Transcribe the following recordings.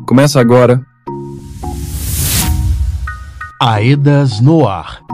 Começa agora. AEDAS no ar.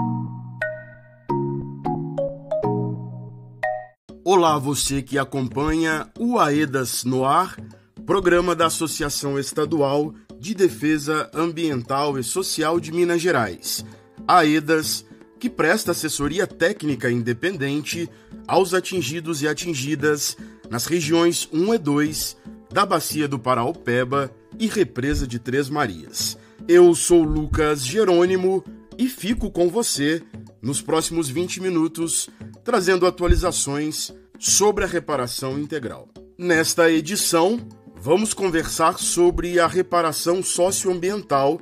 Olá, você que acompanha o AEDAS no ar, programa da Associação Estadual de Defesa Ambiental e Social de Minas Gerais, AEDAS, que presta assessoria técnica independente aos atingidos e atingidas nas regiões 1 e 2 da Bacia do Paraopeba e Represa de Três Marias. Eu sou Lucas Jerônimo e fico com você nos próximos 20 minutos, trazendo atualizações sobre a reparação integral. Nesta edição, vamos conversar sobre a reparação socioambiental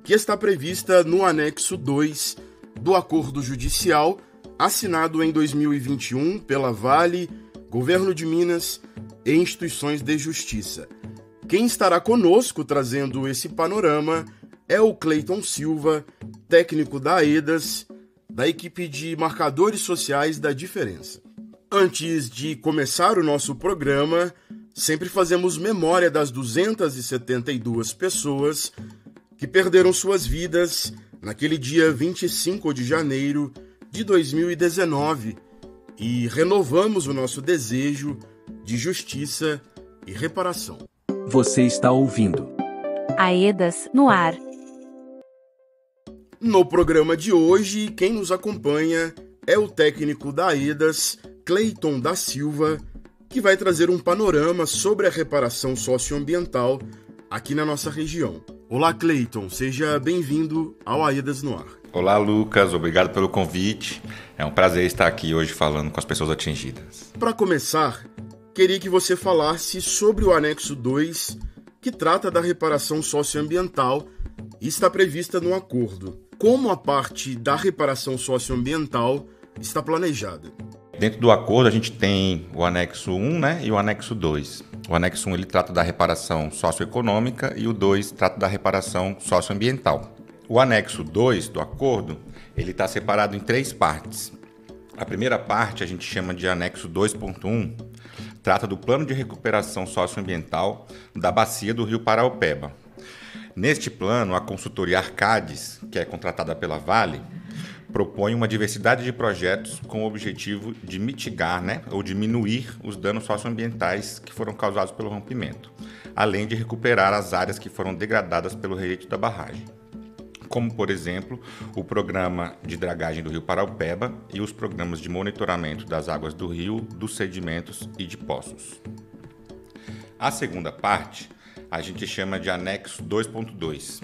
que está prevista no anexo 2 do Acordo Judicial, assinado em 2021 pela Vale, Governo de Minas e instituições de justiça. Quem estará conosco trazendo esse panorama é o Cleiton Silva, técnico da AEDAS, da equipe de marcadores sociais da diferença. Antes de começar o nosso programa, sempre fazemos memória das 272 pessoas que perderam suas vidas naquele dia 25 de janeiro de 2019 e renovamos o nosso desejo de justiça e reparação. Você está ouvindo AEDAS no ar. No programa de hoje, quem nos acompanha é o técnico da AEDAS, Cleiton da Silva, que vai trazer um panorama sobre a reparação socioambiental aqui na nossa região. Olá, Cleiton, seja bem-vindo ao AEDAS no ar. Olá, Lucas, obrigado pelo convite. É um prazer estar aqui hoje falando com as pessoas atingidas. Para começar, queria que você falasse sobre o anexo 2, que trata da reparação socioambiental e está prevista no acordo. Como a parte da reparação socioambiental está planejada? Dentro do acordo, a gente tem o anexo 1, e o anexo 2. O anexo 1 ele trata da reparação socioeconômica e o 2 trata da reparação socioambiental. O anexo 2 do acordo ele está separado em 3 partes. A primeira parte a gente chama de anexo 2.1, trata do plano de recuperação socioambiental da bacia do Rio Paraopeba. Neste plano, a consultoria Arcades, que é contratada pela Vale, propõe uma diversidade de projetos com o objetivo de mitigar, ou diminuir os danos socioambientais que foram causados pelo rompimento, além de recuperar as áreas que foram degradadas pelo rejeito da barragem, como, por exemplo, o programa de dragagem do Rio Paraopeba e os programas de monitoramento das águas do rio, dos sedimentos e de poços. A segunda parte a gente chama de anexo 2.2.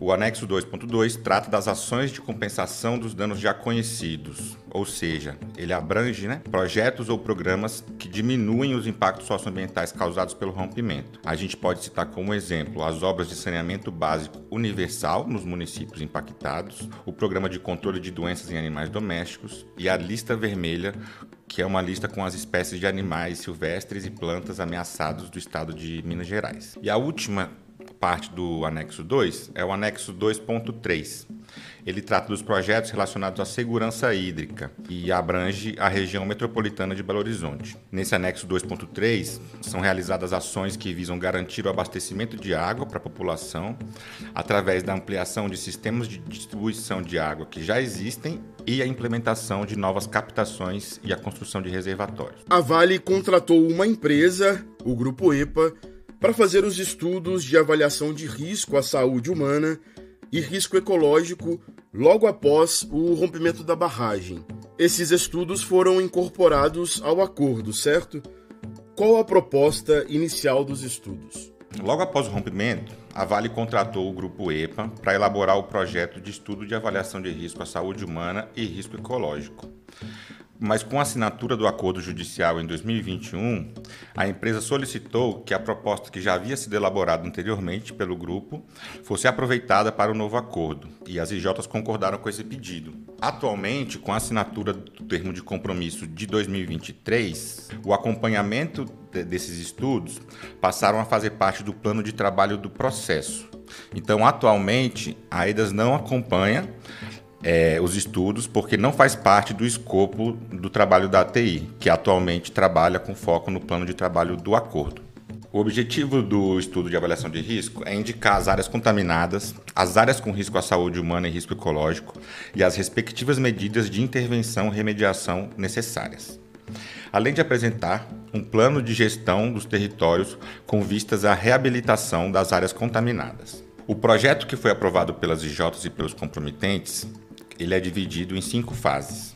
O anexo 2.2 trata das ações de compensação dos danos já conhecidos, ou seja, ele abrange projetos ou programas que diminuem os impactos socioambientais causados pelo rompimento. A gente pode citar como exemplo as obras de saneamento básico universal nos municípios impactados, o programa de controle de doenças em animais domésticos e a lista vermelha, que é uma lista com as espécies de animais silvestres e plantas ameaçados do estado de Minas Gerais. E a última parte do anexo 2 é o anexo 2.3. Ele trata dos projetos relacionados à segurança hídrica e abrange a região metropolitana de Belo Horizonte. Nesse anexo 2.3 são realizadas ações que visam garantir o abastecimento de água para a população através da ampliação de sistemas de distribuição de água que já existem e a implementação de novas captações e a construção de reservatórios. A Vale contratou uma empresa, o Grupo EPA, para fazer os estudos de avaliação de risco à saúde humana e risco ecológico logo após o rompimento da barragem. Esses estudos foram incorporados ao acordo, certo? Qual a proposta inicial dos estudos? Logo após o rompimento, a Vale contratou o Grupo EPA para elaborar o projeto de estudo de avaliação de risco à saúde humana e risco ecológico. Mas com a assinatura do acordo judicial em 2021, a empresa solicitou que a proposta que já havia sido elaborada anteriormente pelo grupo fosse aproveitada para o novo acordo, e as IJs concordaram com esse pedido. Atualmente, com a assinatura do termo de compromisso de 2023, o acompanhamento desses estudos passaram a fazer parte do plano de trabalho do processo. Então, atualmente, a AEDAS não acompanha os estudos, porque não faz parte do escopo do trabalho da ATI, que atualmente trabalha com foco no plano de trabalho do acordo. O objetivo do estudo de avaliação de risco é indicar as áreas contaminadas, as áreas com risco à saúde humana e risco ecológico e as respectivas medidas de intervenção e remediação necessárias, além de apresentar um plano de gestão dos territórios com vistas à reabilitação das áreas contaminadas. O projeto que foi aprovado pelas IJs e pelos comprometentes, ele é dividido em 5 fases.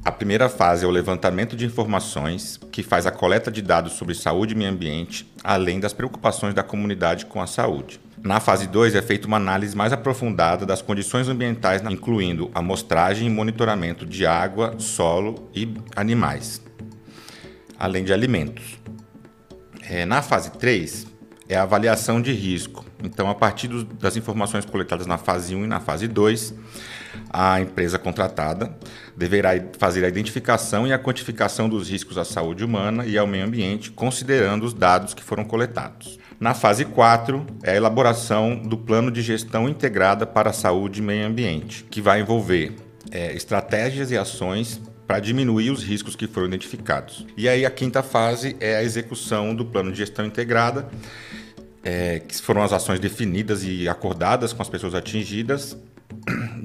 A primeira fase é o levantamento de informações, que faz a coleta de dados sobre saúde e meio ambiente, além das preocupações da comunidade com a saúde. Na fase 2 é feita uma análise mais aprofundada das condições ambientais, incluindo amostragem e monitoramento de água, solo e animais, além de alimentos. Na fase 3 é a avaliação de risco. Então, a partir das informações coletadas na fase 1 e na fase 2, a empresa contratada deverá fazer a identificação e a quantificação dos riscos à saúde humana e ao meio ambiente, considerando os dados que foram coletados. Na fase 4, é a elaboração do plano de gestão integrada para a saúde e meio ambiente, que vai envolver estratégias e ações para diminuir os riscos que foram identificados. E aí a quinta fase é a execução do plano de gestão integrada, que foram as ações definidas e acordadas com as pessoas atingidas,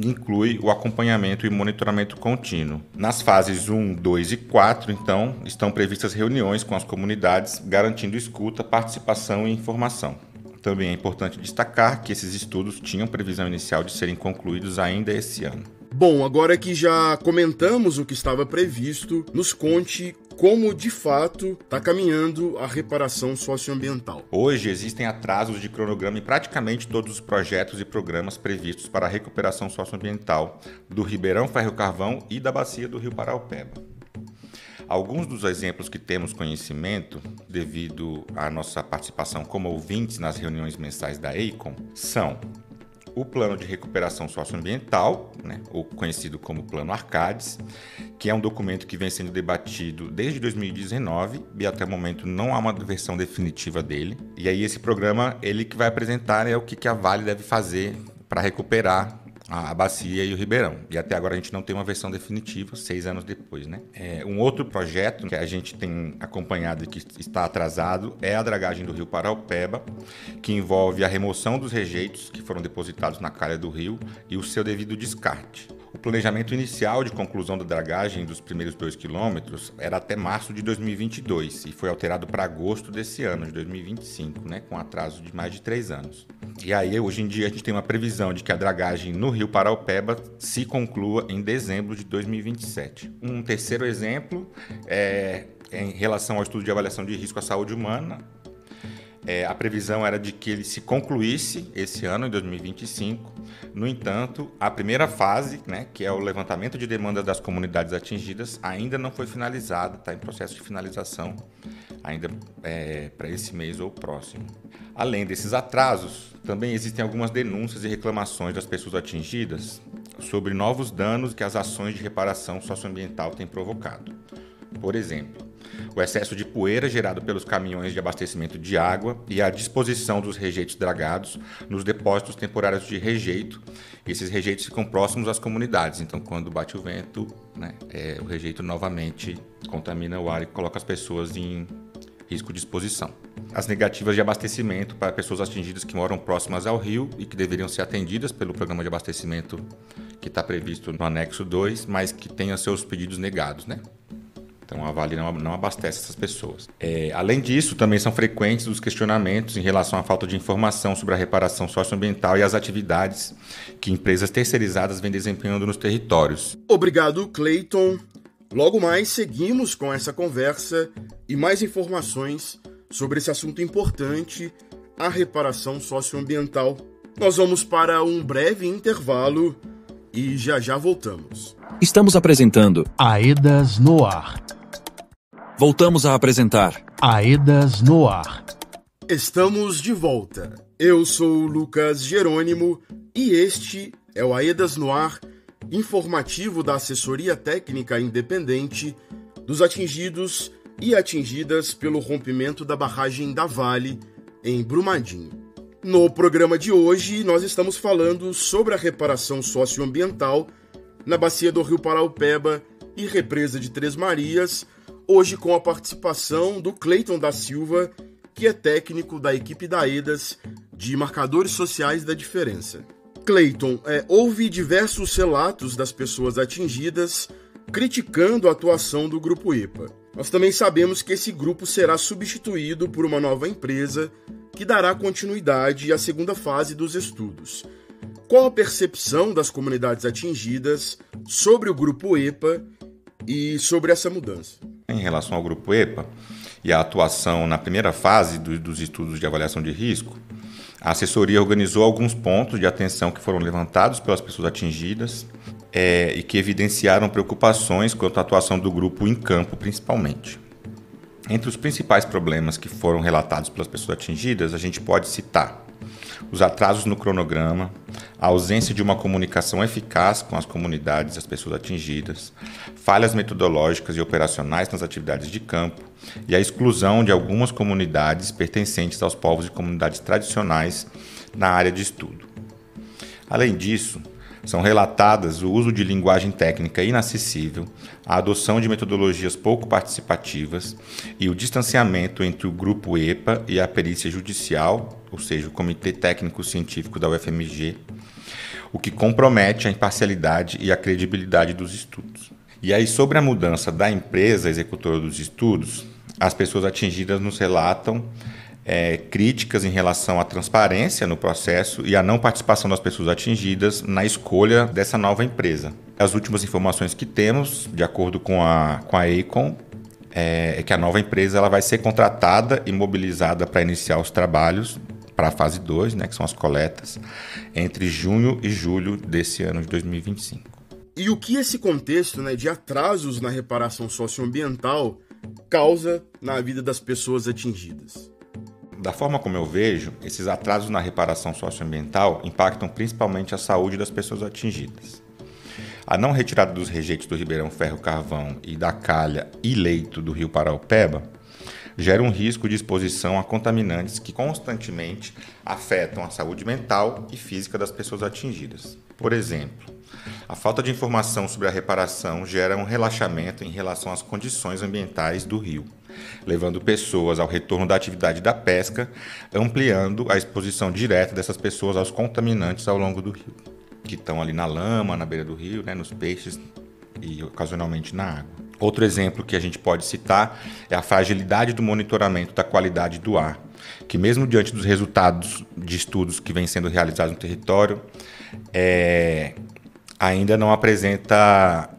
inclui o acompanhamento e monitoramento contínuo. Nas fases 1, 2 e 4, então, estão previstas reuniões com as comunidades, garantindo escuta, participação e informação. Também é importante destacar que esses estudos tinham previsão inicial de serem concluídos ainda esse ano. Bom, agora que já comentamos o que estava previsto, nos conte como, de fato, está caminhando a reparação socioambiental. Hoje existem atrasos de cronograma em praticamente todos os projetos e programas previstos para a recuperação socioambiental do Ribeirão Ferro-Carvão e da bacia do Rio Paraopeba. Alguns dos exemplos que temos conhecimento, devido à nossa participação como ouvintes nas reuniões mensais da EICOM, são o Plano de Recuperação Socioambiental, ou conhecido como Plano Arcades, que é um documento que vem sendo debatido desde 2019 e até o momento não há uma versão definitiva dele. E aí esse programa, ele que vai apresentar o que a Vale deve fazer para recuperar a bacia e o Ribeirão. E até agora a gente não tem uma versão definitiva, 6 anos depois, Um outro projeto que a gente tem acompanhado e que está atrasado é a dragagem do Rio Paraopeba, que envolve a remoção dos rejeitos que foram depositados na calha do rio e o seu devido descarte. O planejamento inicial de conclusão da dragagem dos primeiros 2 quilômetros era até março de 2022 e foi alterado para agosto desse ano, de 2025, com atraso de mais de 3 anos. E aí, hoje em dia, a gente tem uma previsão de que a dragagem no Rio Paraopeba se conclua em dezembro de 2027. Um terceiro exemplo é em relação ao estudo de avaliação de risco à saúde humana. A previsão era de que ele se concluísse esse ano, em 2025. No entanto, a primeira fase, que é o levantamento de demandas das comunidades atingidas, ainda não foi finalizada, está em processo de finalização, ainda para esse mês ou próximo. Além desses atrasos, também existem algumas denúncias e reclamações das pessoas atingidas sobre novos danos que as ações de reparação socioambiental têm provocado. Por exemplo, o excesso de poeira gerado pelos caminhões de abastecimento de água e a disposição dos rejeitos dragados nos depósitos temporários de rejeito. Esses rejeitos ficam próximos às comunidades, então quando bate o vento, o rejeito novamente contamina o ar e coloca as pessoas em risco de exposição. As negativas de abastecimento para pessoas atingidas que moram próximas ao rio e que deveriam ser atendidas pelo programa de abastecimento que está previsto no anexo 2, mas que tenham seus pedidos negados, Então, a Vale não abastece essas pessoas. Além disso, também são frequentes os questionamentos em relação à falta de informação sobre a reparação socioambiental e as atividades que empresas terceirizadas vêm desempenhando nos territórios. Obrigado, Cleiton. Logo mais, seguimos com essa conversa e mais informações sobre esse assunto importante, a reparação socioambiental. Nós vamos para um breve intervalo e já voltamos. Estamos apresentando Aedas no Ar. Voltamos a apresentar Aedas no Ar. Estamos de volta. Eu sou o Lucas Jerônimo e este é o Aedas no Ar, informativo da Assessoria Técnica Independente dos atingidos e atingidas pelo rompimento da barragem da Vale em Brumadinho. No programa de hoje, nós estamos falando sobre a reparação socioambiental na bacia do Rio Paraopeba e represa de Três Marias, hoje com a participação do Cleiton da Silva, que é técnico da equipe da AEDAS de marcadores sociais da diferença. Cleiton, houve diversos relatos das pessoas atingidas criticando a atuação do Grupo EPA. Nós também sabemos que esse grupo será substituído por uma nova empresa que dará continuidade à segunda fase dos estudos. Qual a percepção das comunidades atingidas sobre o Grupo EPA e sobre essa mudança? Em relação ao Grupo EPA e a atuação na primeira fase dos estudos de avaliação de risco, a assessoria organizou alguns pontos de atenção que foram levantados pelas pessoas atingidas e que evidenciaram preocupações quanto à atuação do grupo em campo, principalmente. Entre os principais problemas que foram relatados pelas pessoas atingidas, a gente pode citar os atrasos no cronograma, a ausência de uma comunicação eficaz com as comunidades e as pessoas atingidas, falhas metodológicas e operacionais nas atividades de campo e a exclusão de algumas comunidades pertencentes aos povos e comunidades tradicionais na área de estudo. Além disso, são relatadas o uso de linguagem técnica inacessível, a adoção de metodologias pouco participativas e o distanciamento entre o Grupo EPA e a perícia judicial, ou seja, o Comitê Técnico Científico da UFMG, o que compromete a imparcialidade e a credibilidade dos estudos. E aí, sobre a mudança da empresa executora dos estudos, as pessoas atingidas nos relatam críticas em relação à transparência no processo e à não participação das pessoas atingidas na escolha dessa nova empresa. As últimas informações que temos, de acordo com a EICOM, é que a nova empresa ela vai ser contratada e mobilizada para iniciar os trabalhos para a fase 2, que são as coletas, entre junho e julho desse ano de 2025. E o que esse contexto de atrasos na reparação socioambiental causa na vida das pessoas atingidas? Da forma como eu vejo, esses atrasos na reparação socioambiental impactam principalmente a saúde das pessoas atingidas. A não retirada dos rejeitos do Ribeirão Ferro Carvão e da calha e leito do Rio Paraopeba gera um risco de exposição a contaminantes que constantemente afetam a saúde mental e física das pessoas atingidas. Por exemplo, a falta de informação sobre a reparação gera um relaxamento em relação às condições ambientais do rio, levando pessoas ao retorno da atividade da pesca, ampliando a exposição direta dessas pessoas aos contaminantes ao longo do rio, que estão ali na lama, na beira do rio, nos peixes e ocasionalmente na água. Outro exemplo que a gente pode citar é a fragilidade do monitoramento da qualidade do ar, que mesmo diante dos resultados de estudos que vêm sendo realizados no território, ainda não apresenta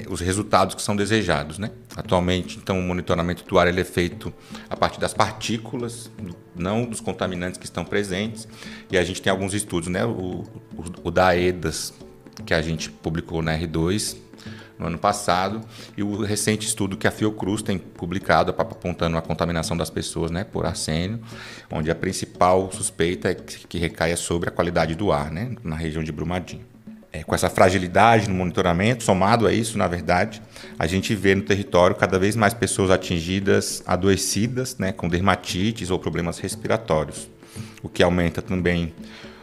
os resultados que são desejados. Atualmente, então, o monitoramento do ar ele é feito a partir das partículas, não dos contaminantes que estão presentes, e a gente tem alguns estudos, o da AEDAS, que a gente publicou na R2, no ano passado, e o recente estudo que a Fiocruz tem publicado apontando a contaminação das pessoas por arsênio, onde a principal suspeita que recai sobre a qualidade do ar na região de Brumadinho. Com essa fragilidade no monitoramento, somado a isso, na verdade, a gente vê no território cada vez mais pessoas atingidas, adoecidas, com dermatites ou problemas respiratórios, o que aumenta também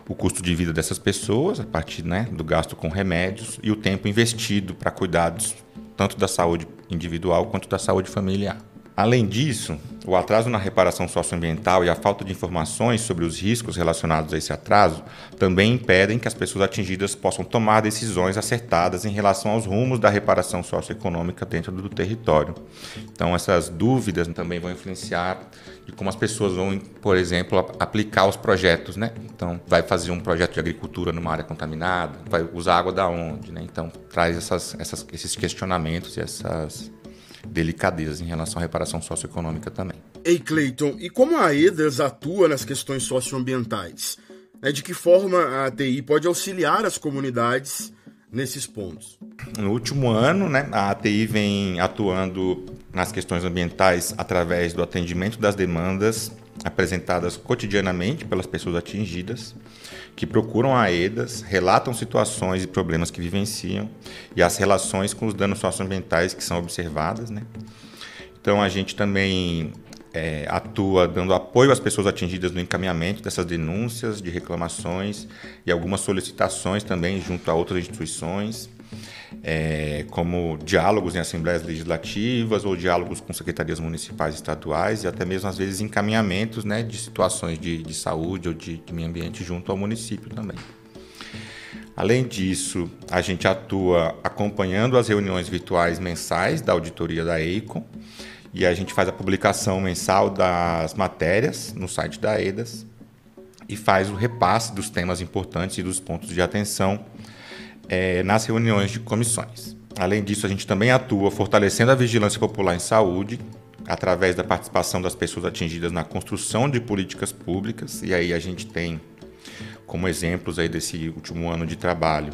o custo de vida dessas pessoas, a partir do gasto com remédios e o tempo investido para cuidados tanto da saúde individual quanto da saúde familiar. Além disso, o atraso na reparação socioambiental e a falta de informações sobre os riscos relacionados a esse atraso também impedem que as pessoas atingidas possam tomar decisões acertadas em relação aos rumos da reparação socioeconômica dentro do território. Então, essas dúvidas também vão influenciar de como as pessoas vão, por exemplo, aplicar os projetos. Então, vai fazer um projeto de agricultura numa área contaminada, vai usar água da onde? Então, traz esses questionamentos e essas delicadezas em relação à reparação socioeconômica também. Ei, Cleiton, e como a AEDAS atua nas questões socioambientais? De que forma a ATI pode auxiliar as comunidades nesses pontos? No último ano, a ATI vem atuando nas questões ambientais através do atendimento das demandas apresentadas cotidianamente pelas pessoas atingidas, que procuram a AEDAS, relatam situações e problemas que vivenciam e as relações com os danos socioambientais que são observadas. Então, a gente também atua dando apoio às pessoas atingidas no encaminhamento dessas denúncias de reclamações e algumas solicitações também junto a outras instituições, como diálogos em assembleias legislativas ou diálogos com secretarias municipais e estaduais e até mesmo, às vezes, encaminhamentos, né, de situações de saúde ou de meio ambiente junto ao município também. Além disso, a gente atua acompanhando as reuniões virtuais mensais da auditoria da EICOM e a gente faz a publicação mensal das matérias no site da AEDAS e faz o repasse dos temas importantes e dos pontos de atenção nas reuniões de comissões. Além disso, a gente também atua fortalecendo a vigilância popular em saúde, através da participação das pessoas atingidas na construção de políticas públicas, e aí a gente tem como exemplos aí desse último ano de trabalho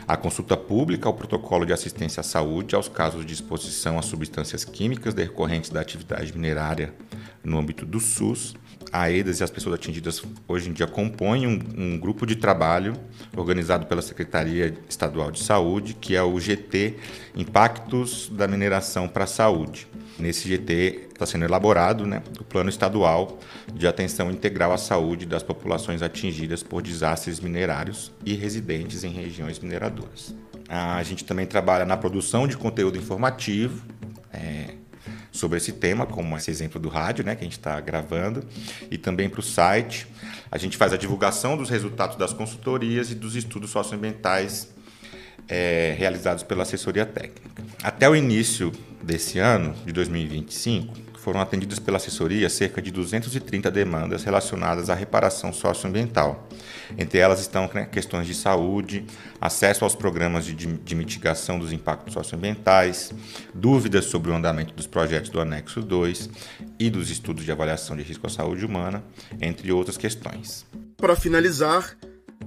a consulta pública ao protocolo de assistência à saúde aos casos de exposição a substâncias químicas decorrentes da atividade minerária no âmbito do SUS. A AEDAS e as pessoas atingidas hoje em dia compõem um grupo de trabalho organizado pela Secretaria Estadual de Saúde, que é o GT Impactos da Mineração para a Saúde. Nesse GT está sendo elaborado, né, o Plano Estadual de Atenção Integral à Saúde das populações atingidas por desastres minerários e residentes em regiões mineradoras. A gente também trabalha na produção de conteúdo informativo sobre esse tema, como esse exemplo do rádio, né, que a gente está gravando, e também para o site. A gente faz a divulgação dos resultados das consultorias e dos estudos socioambientais realizados pela assessoria técnica. Até o início desse ano, de 2025, foram atendidas pela assessoria cerca de 230 demandas relacionadas à reparação socioambiental. Entre elas estão, né, questões de saúde, acesso aos programas de mitigação dos impactos socioambientais, dúvidas sobre o andamento dos projetos do anexo 2 e dos estudos de avaliação de risco à saúde humana, entre outras questões. Para finalizar,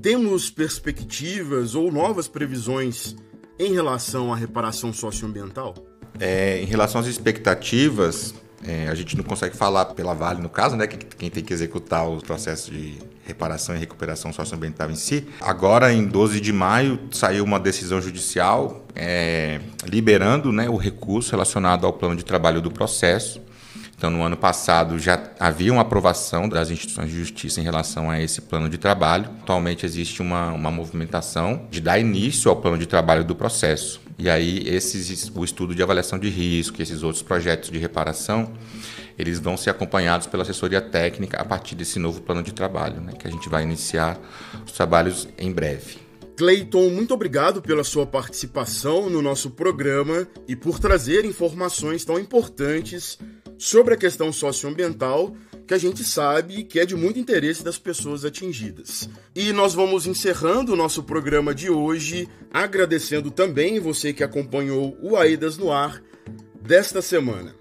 temos perspectivas ou novas previsões em relação à reparação socioambiental? Em relação às expectativas, a gente não consegue falar pela Vale, no caso, né, quem tem que executar os processos de reparação e recuperação socioambiental em si. Agora, em 12 de maio, saiu uma decisão judicial liberando, né, o recurso relacionado ao plano de trabalho do processo. Então, no ano passado, já havia uma aprovação das instituições de justiça em relação a esse plano de trabalho. Atualmente, existe uma movimentação de dar início ao plano de trabalho do processo. E aí, o estudo de avaliação de risco e esses outros projetos de reparação, eles vão ser acompanhados pela assessoria técnica a partir desse novo plano de trabalho, né, que a gente vai iniciar os trabalhos em breve. Cleiton, muito obrigado pela sua participação no nosso programa e por trazer informações tão importantes sobre a questão socioambiental, que a gente sabe que é de muito interesse das pessoas atingidas. E nós vamos encerrando o nosso programa de hoje, agradecendo também você que acompanhou o AEDAS no Ar desta semana.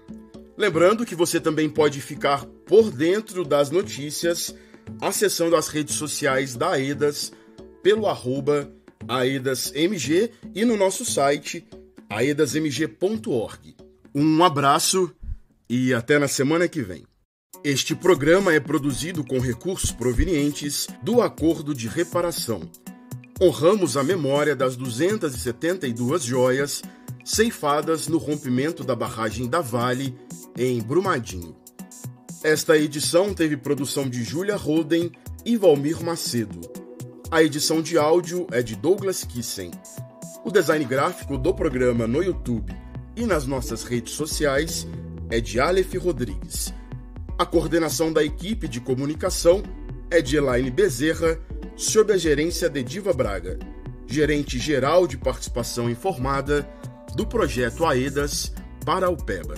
Lembrando que você também pode ficar por dentro das notícias acessando as redes sociais da AEDAS pelo @AEDASMG e no nosso site aedasmg.org. Um abraço e até na semana que vem. Este programa é produzido com recursos provenientes do Acordo de Reparação. Honramos a memória das 272 joias ceifadas no rompimento da barragem da Vale, em Brumadinho. Esta edição teve produção de Júlia Roden e Valmir Macedo. A edição de áudio é de Douglas Kissen. O design gráfico do programa no YouTube e nas nossas redes sociais é de Aleph Rodrigues. A coordenação da equipe de comunicação é de Elaine Bezerra, sob a gerência de Diva Braga, gerente geral de participação informada do projeto AEDAS para a UPEBA.